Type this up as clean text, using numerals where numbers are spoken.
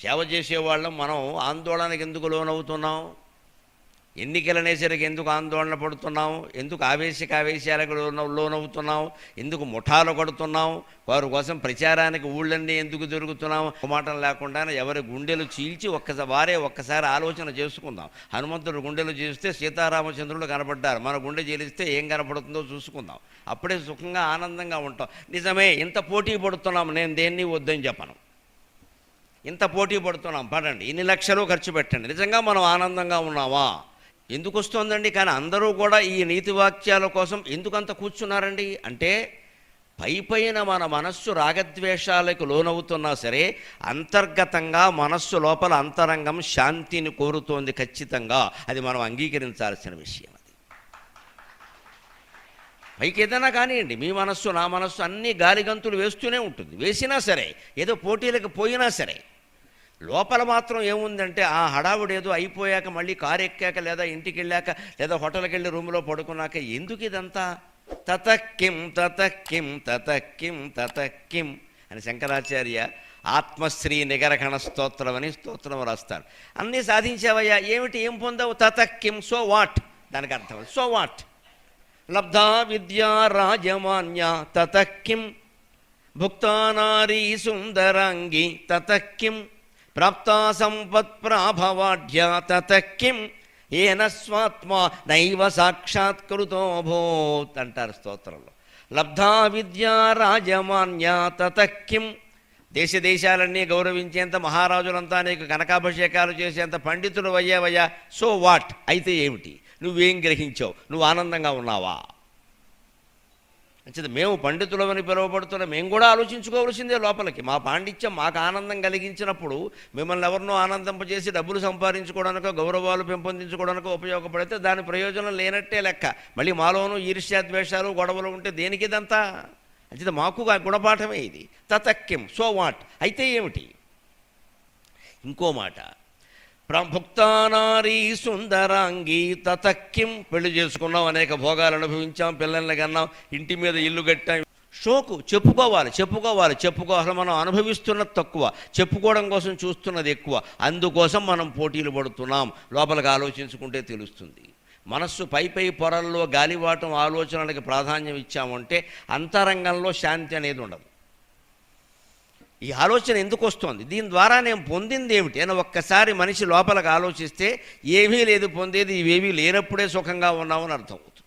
సేవ చేసేవాళ్ళం మనం ఆందోళనకు ఎందుకు లోనవుతున్నాం? ఎన్నికలనేసరికి ఎందుకు ఆందోళన పడుతున్నాం? ఎందుకు ఆవేశాలకు లోనవుతున్నాం? ఎందుకు ముఠాలు కొడుతున్నాం? వారి కోసం ప్రచారానికి ఊళ్ళన్నీ ఎందుకు జరుగుతున్నాం? మాటం లేకుండా ఎవరి గుండెలు చీల్చి ఒక్కసారి ఆలోచన చేసుకుందాం. హనుమంతుడు గుండెలు చీలిస్తే సీతారామచంద్రుడు కనపడ్డారు. మన గుండె చీలిస్తే ఏం కనపడుతుందో చూసుకుందాం. అప్పుడే సుఖంగా ఆనందంగా ఉంటాం. నిజమే, ఇంత పోటీ పడుతున్నాం, నేను దేన్ని వద్దని చెప్పను. ఇంత పోటీ పడుతున్నాం, పడండి, ఇన్ని లక్షలు ఖర్చు పెట్టండి, నిజంగా మనం ఆనందంగా ఉన్నావా? ఎందుకు వస్తుందండి? కానీ అందరూ కూడా ఈ నీతి వాక్యాల కోసం ఎందుకంత కూర్చున్నారండి అంటే, పైపైన మన మనస్సు రాగద్వేషాలకు లోనవుతున్నా సరే అంతర్గతంగా మనస్సు లోపల అంతరంగం శాంతిని కోరుతోంది. ఖచ్చితంగా అది మనం అంగీకరించాల్సిన విషయం. అది పైకి ఏదైనా కానివ్వండి, మీ మనస్సు నా మనస్సు అన్నీ గాలిగంతులు వేస్తూనే ఉంటుంది. వేసినా సరే, ఏదో పోటీలకు పోయినా సరే, లోపల మాత్రం ఏముందంటే ఆ హడావుడు ఏదో అయిపోయాక మళ్ళీ కారు ఎక్కాక లేదా ఇంటికి వెళ్ళాక లేదా హోటల్కి వెళ్ళి రూమ్లో పడుకున్నాక ఎందుకు ఇదంతా? తతక్కిం తతక్కిం తతక్కిం తతక్కిం అని శంకరాచార్య ఆత్మశ్రీ నిగరఖణ స్తోత్రం అని స్తోత్రం రాస్తారు. అన్నీ సాధించావయ్యా, ఏమిటి, ఏం పొందావు? తతక్కిం, సో వాట్? దానికి అర్థం సో వాట్? లబ్ధా విద్యా రాజమాన్య తతక్కిం, భుక్తానారీ సుందరాంగి తతక్కిం, ప్రాప్తా సంపత్ ప్రాభవాఢ్య తతక్కిం, ఏన స్వాత్మా నైవ సాక్షాత్కృతో భూత్ అంటారు స్తోత్రంలో. లబ్ధా విద్యా రాజమాన్య తతక్కిం, దేశాలన్నీ గౌరవించేంత మహారాజులంతా నీకు కనకాభిషేకాలు చేసేంత పండితులు అయ్యావయ్యా, సో వాట్? అయితే ఏమిటి? నువ్వేం గ్రహించావు? నువ్వు ఆనందంగా ఉన్నావా? అంచేది మేము పండితులమని పిలువబడుతున్న మేము కూడా ఆలోచించుకోవాల్సిందే లోపలికి. మా పాండిత్యం మాకు ఆనందం కలిగించినప్పుడు మిమ్మల్ని ఎవరినో ఆనందింపజేసి డబ్బులు సంపాదించుకోవడానికో గౌరవాలు పెంపొందించుకోవడానికో ఉపయోగపడితే దాని ప్రయోజనం లేనట్టే లెక్క. మళ్ళీ మాలోనూ ఈర్ష్యాద్వేషాలు గొడవలు ఉంటే దేనికి ఇదంతా? అంచేది మాకు గుణపాఠమే ఇది. తతక్కిం, సో వాట్? అయితే ఏమిటి? ఇంకో మాట, భుక్తానారీ సుందరాంగి తతక్కిం, పెళ్లి చేసుకున్నాం, అనేక భోగాలు అనుభవించాం, పిల్లల్ని కన్నాం, ఇంటి మీద ఇల్లు కట్టాం. షోకు చెప్పుకోవాలి. మనం అనుభవిస్తున్నది తక్కువ, చెప్పుకోవడం కోసం చూస్తున్నది ఎక్కువ. అందుకోసం మనం పోటీలు పడుతున్నాం. లోపలికి ఆలోచించుకుంటే తెలుస్తుంది. మనస్సు పై పొరల్లో గాలివాటం ఆలోచనలకి ప్రాధాన్యం ఇచ్చామంటే అంతరంగంలో శాంతి అనేది ఉండదు. ఈ ఆలోచన ఎందుకు వస్తుంది? దీని ద్వారా నేను పొందింది ఏమిటి అని ఒక్కసారి మనిషి లోపలికి ఆలోచిస్తే ఏమీ లేదు పొందేది, ఇవేమీ లేనప్పుడే సుఖంగా ఉన్నామని అర్థం అవుతుంది.